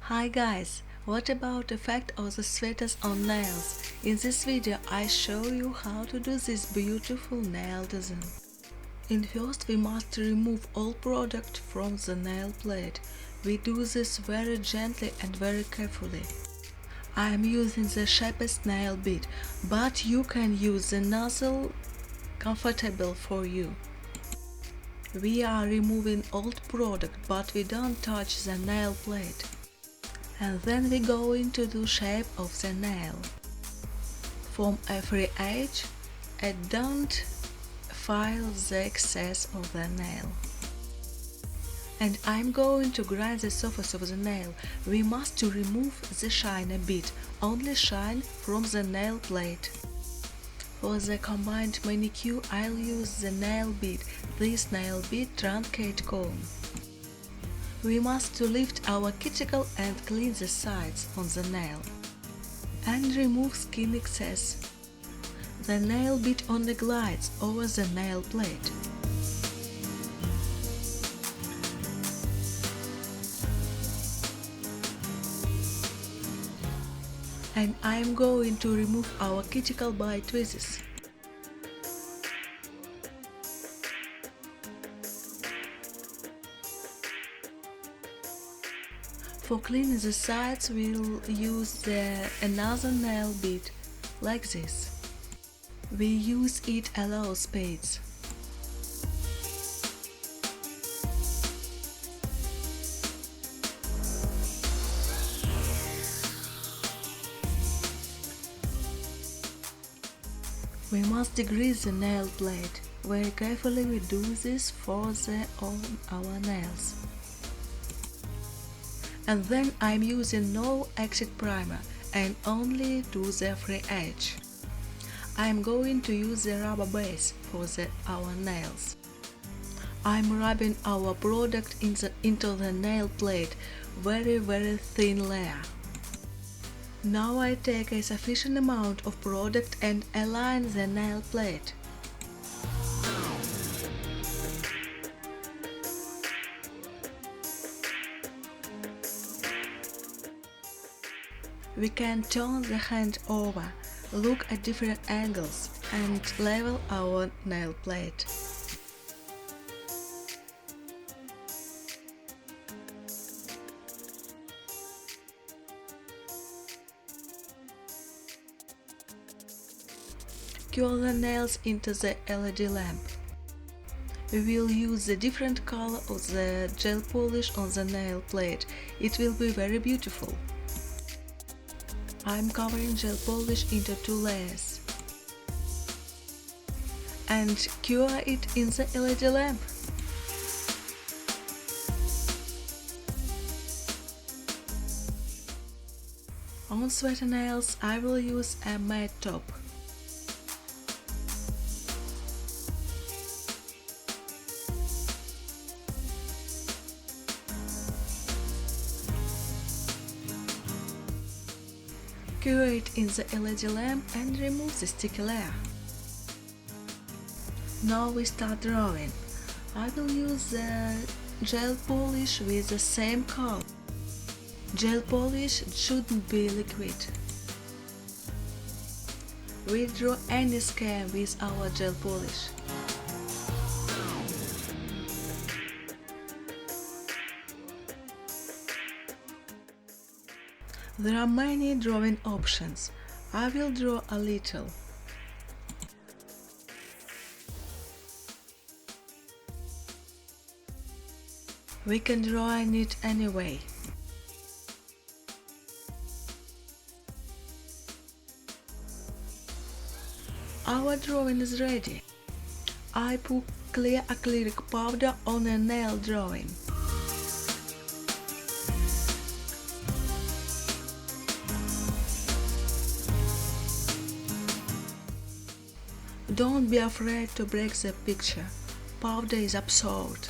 Hi guys, what about effect of the sweaters on nails? In this video I show you how to do this beautiful nail design. In first we must remove all product from the nail plate. We do this very gently and very carefully. I am using the sharpest nail bit, but you can use the nozzle comfortable for you. We are removing old product, but we don't touch the nail plate. And then we go into the shape of the nail. From every edge, and don't file the excess of the nail. And I'm going to grind the surface of the nail. We must remove the shiny bit, only shine from the nail plate. For the combined manicure, I'll use the nail bit, this nail bit truncate comb. We must lift our cuticle and clean the sides on the nail. And remove skin excess. The nail bit only glides over the nail plate. And I am going to remove our cuticle by tweezers. For cleaning the sides, we'll use another nail bit, like this. We use it allow spades. We must degrease the nail plate. Very carefully we do this for all our nails. And then I'm using no exit primer and only do the free edge. I'm going to use the rubber base for our nails. I'm rubbing our product into the nail plate, very thin layer. Now I take a sufficient amount of product and align the nail plate. We can turn the hand over, look at different angles and level our nail plate. Cure the nails into the LED lamp. We will use the different color of the gel polish on the nail plate. It will be very beautiful. I'm covering gel polish into 2 layers and cure it in the LED lamp. On sweater nails I will use a matte top. Cure it in the LED lamp and remove the sticky layer. Now we start drawing. I will use the gel polish with the same color. Gel polish shouldn't be liquid. We draw any scan with our gel polish. There are many drawing options. I will draw a little. We can draw it anyway. Our drawing is ready. I put clear acrylic powder on a nail drawing. Don't be afraid to break the picture. Powder is absorbed.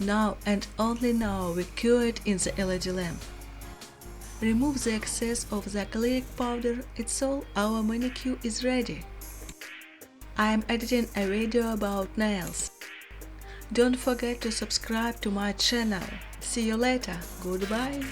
Now and only now we cure it in the LED lamp. Remove the excess of the acrylic powder. It's all, our manicure is ready. I am editing a video about nails. Don't forget to subscribe to my channel. See you later. Goodbye.